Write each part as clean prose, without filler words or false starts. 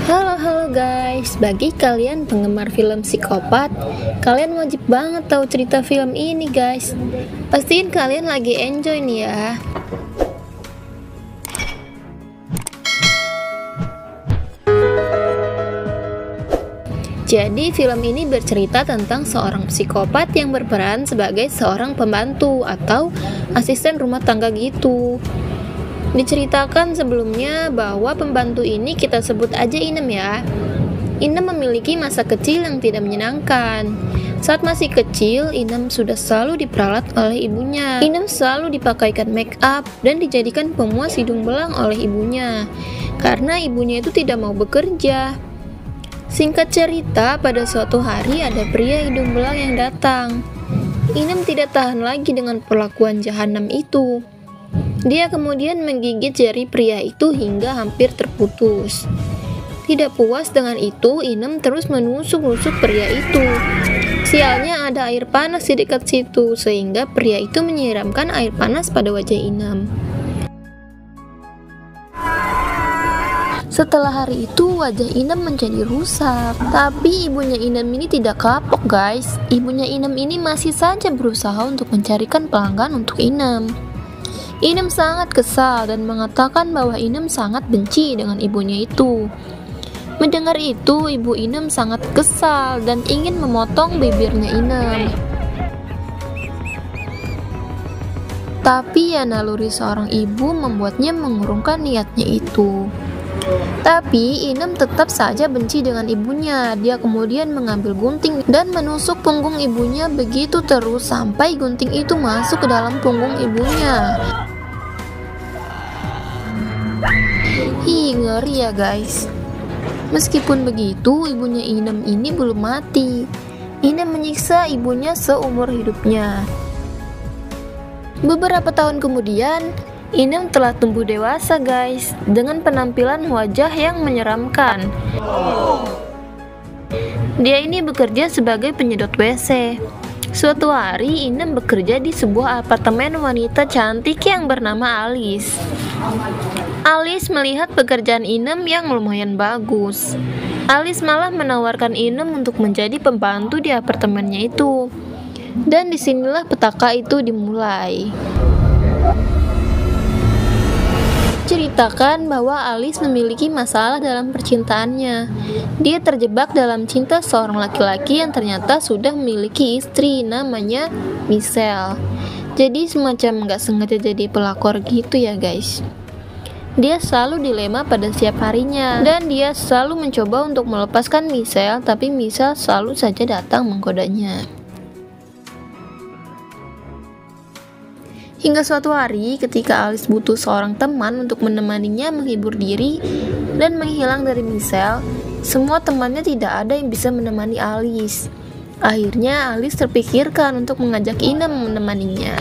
Halo guys, bagi kalian penggemar film psikopat, kalian wajib banget tahu cerita film ini guys. Pastiin kalian lagi enjoy nih ya. Jadi film ini bercerita tentang seorang psikopat yang berperan sebagai seorang pembantu atau asisten rumah tangga gitu. Diceritakan sebelumnya bahwa pembantu ini kita sebut aja Inem ya. Inem memiliki masa kecil yang tidak menyenangkan. Saat masih kecil, Inem sudah selalu diperalat oleh ibunya. Inem selalu dipakaikan make up dan dijadikan pemuas hidung belang oleh ibunya, karena ibunya itu tidak mau bekerja. Singkat cerita, pada suatu hari ada pria hidung belang yang datang. Inem tidak tahan lagi dengan perlakuan jahanam itu. Dia kemudian menggigit jari pria itu hingga hampir terputus. Tidak puas dengan itu, Inem terus menusuk-nusuk pria itu. Sialnya ada air panas di dekat situ, sehingga pria itu menyiramkan air panas pada wajah Inem. Setelah hari itu, wajah Inem menjadi rusak. Tapi ibunya Inem ini tidak kapok guys. Ibunya Inem ini masih saja berusaha untuk mencarikan pelanggan untuk Inem. Inem sangat kesal dan mengatakan bahwa Inem sangat benci dengan ibunya itu. Mendengar itu, ibu Inem sangat kesal dan ingin memotong bibirnya Inem. Tapi ya naluri seorang ibu membuatnya mengurungkan niatnya itu. Tapi Inem tetap saja benci dengan ibunya. Dia kemudian mengambil gunting dan menusuk punggung ibunya begitu terus sampai gunting itu masuk ke dalam punggung ibunya. Ngeri ya guys. Meskipun begitu, ibunya Inem ini belum mati. Inem menyiksa ibunya seumur hidupnya. Beberapa tahun kemudian, Inem telah tumbuh dewasa guys, dengan penampilan wajah yang menyeramkan. Dia ini bekerja sebagai penyedot WC. Suatu hari, Inem bekerja di sebuah apartemen wanita cantik yang bernama Alice. Alice melihat pekerjaan Inem yang lumayan bagus. Alice malah menawarkan Inem untuk menjadi pembantu di apartemennya itu. Dan disinilah petaka itu dimulai. Ceritakan bahwa Alice memiliki masalah dalam percintaannya. Dia terjebak dalam cinta seorang laki-laki yang ternyata sudah memiliki istri namanya Michelle. Jadi semacam nggak sengaja jadi pelakor gitu ya guys. Dia selalu dilema pada setiap harinya dan dia selalu mencoba untuk melepaskan Michelle, tapi Michelle selalu saja datang menggodanya. Hingga suatu hari, ketika Alice butuh seorang teman untuk menemaninya menghibur diri dan menghilang dari Michelle, semua temannya tidak ada yang bisa menemani Alice. Akhirnya Alice terpikirkan untuk mengajak Inem menemaninya.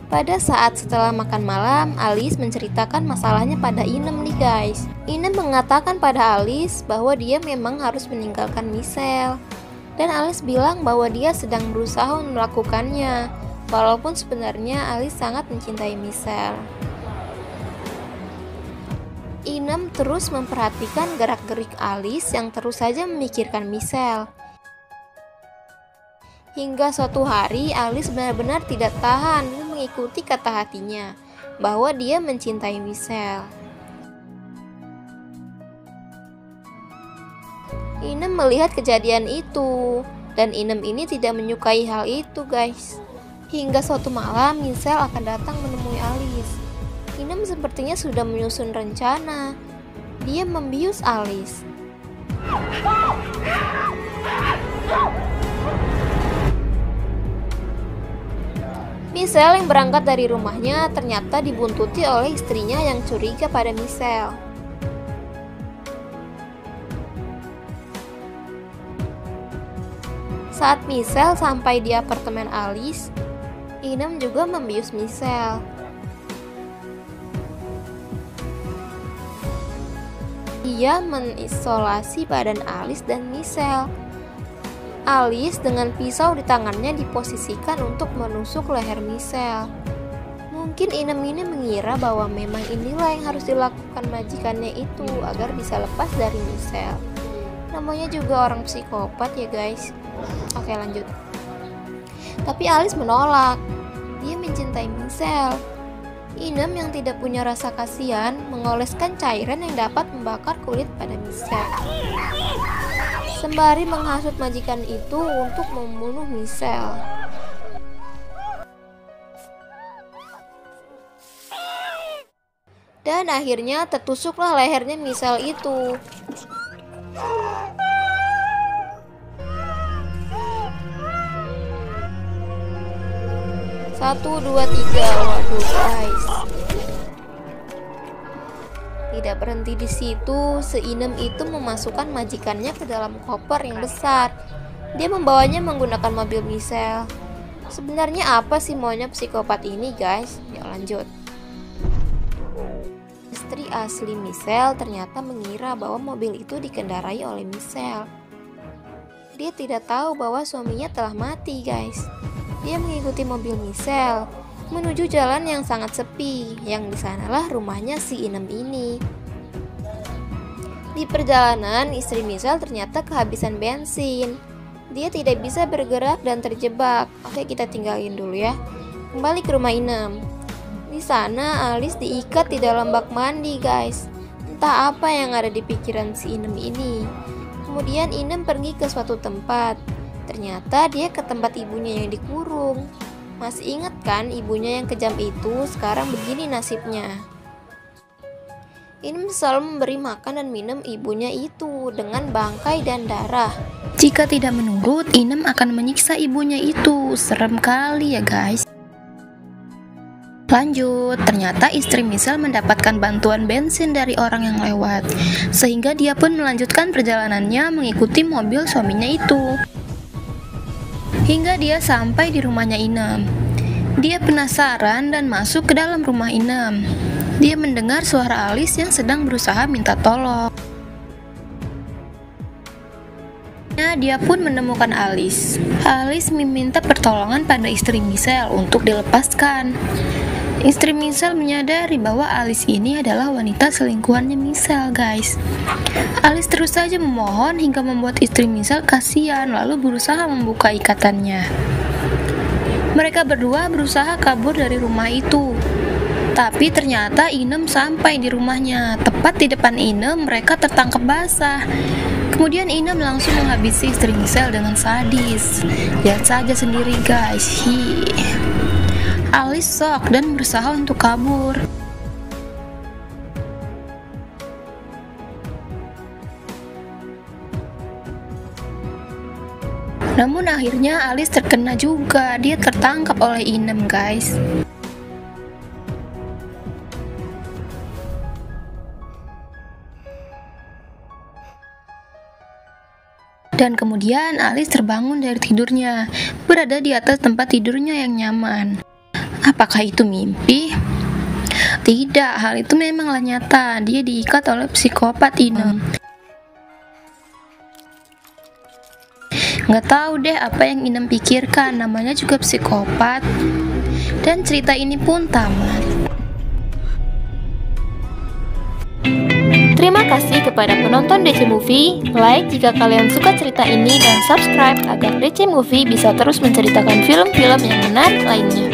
Pada saat setelah makan malam, Alice menceritakan masalahnya pada Inem nih guys. Inem mengatakan pada Alice bahwa dia memang harus meninggalkan Michelle. Dan Alice bilang bahwa dia sedang berusaha melakukannya, walaupun sebenarnya Alice sangat mencintai Michelle. Inem terus memperhatikan gerak-gerik Alice yang terus saja memikirkan Michelle. Hingga suatu hari Alice benar-benar tidak tahan dan mengikuti kata hatinya bahwa dia mencintai Michelle. Inem melihat kejadian itu dan Inem ini tidak menyukai hal itu guys. Hingga suatu malam Michelle akan datang menemui Alice. Inem sepertinya sudah menyusun rencana. Dia membius Alice. Michelle yang berangkat dari rumahnya ternyata dibuntuti oleh istrinya yang curiga pada Michelle. Saat Michelle sampai di apartemen Alice, Inem juga membius Michelle. Dia mengisolasi badan Alice dan Michelle. Alice dengan pisau di tangannya diposisikan untuk menusuk leher Michelle. Mungkin Inem ini mengira bahwa memang inilah yang harus dilakukan majikannya itu agar bisa lepas dari Michelle. Namanya juga orang psikopat ya guys. Oke, lanjut. Tapi Alice menolak. Dia mencintai Michelle. Inem yang tidak punya rasa kasihan mengoleskan cairan yang dapat membakar kulit pada Michelle, sembari menghasut majikan itu untuk membunuh Michelle. Dan akhirnya tertusuklah lehernya Michelle itu. Satu, dua, tiga. Waduh guys. Tidak berhenti di situ, si Inem itu memasukkan majikannya ke dalam koper yang besar. Dia membawanya menggunakan mobil Michelle. Sebenarnya apa sih maunya psikopat ini guys? Yuk lanjut. Istri asli Michelle ternyata mengira bahwa mobil itu dikendarai oleh Michelle. Dia tidak tahu bahwa suaminya telah mati guys. Dia mengikuti mobil Michelle menuju jalan yang sangat sepi, yang disanalah rumahnya si Inem ini. Di perjalanan, istri Michelle ternyata kehabisan bensin. Dia tidak bisa bergerak dan terjebak. Oke, kita tinggalin dulu ya. Kembali ke rumah Inem. Di sana Alice diikat di dalam bak mandi guys. Entah apa yang ada di pikiran si Inem ini. Kemudian Inem pergi ke suatu tempat. Ternyata dia ke tempat ibunya yang dikurung. Masih ingat kan ibunya yang kejam itu? Sekarang begini nasibnya. Inem selalu memberi makan dan minum ibunya itu dengan bangkai dan darah. Jika tidak menurut, Inem akan menyiksa ibunya itu. Serem kali ya guys. Lanjut, ternyata istri Michelle mendapatkan bantuan bensin dari orang yang lewat, sehingga dia pun melanjutkan perjalanannya mengikuti mobil suaminya itu. Hingga dia sampai di rumahnya Inem. Dia penasaran dan masuk ke dalam rumah Inem. Dia mendengar suara Alice yang sedang berusaha minta tolong. Dia pun menemukan Alice. Alice meminta pertolongan pada istri Michelle untuk dilepaskan. Istri Michelle menyadari bahwa Alice ini adalah wanita selingkuhannya Michelle guys. Alice terus saja memohon hingga membuat istri Michelle kasihan, lalu berusaha membuka ikatannya. Mereka berdua berusaha kabur dari rumah itu. Tapi ternyata Inem sampai di rumahnya. Tepat di depan Inem mereka tertangkap basah. Kemudian Inem langsung menghabisi istri Michelle dengan sadis. Lihat saja sendiri guys. Alice shock dan berusaha untuk kabur. Namun akhirnya Alice terkena juga. Dia tertangkap oleh Inem guys. Dan kemudian Alice terbangun dari tidurnya, berada di atas tempat tidurnya yang nyaman. Apakah itu mimpi? Tidak, hal itu memanglah nyata. Dia diikat oleh psikopat Inem. Nggak tahu deh apa yang Inem pikirkan, namanya juga psikopat. Dan cerita ini pun tamat. Terima kasih kepada penonton DC Movie. Like jika kalian suka cerita ini dan subscribe agar DC Movie bisa terus menceritakan film-film yang menarik lainnya.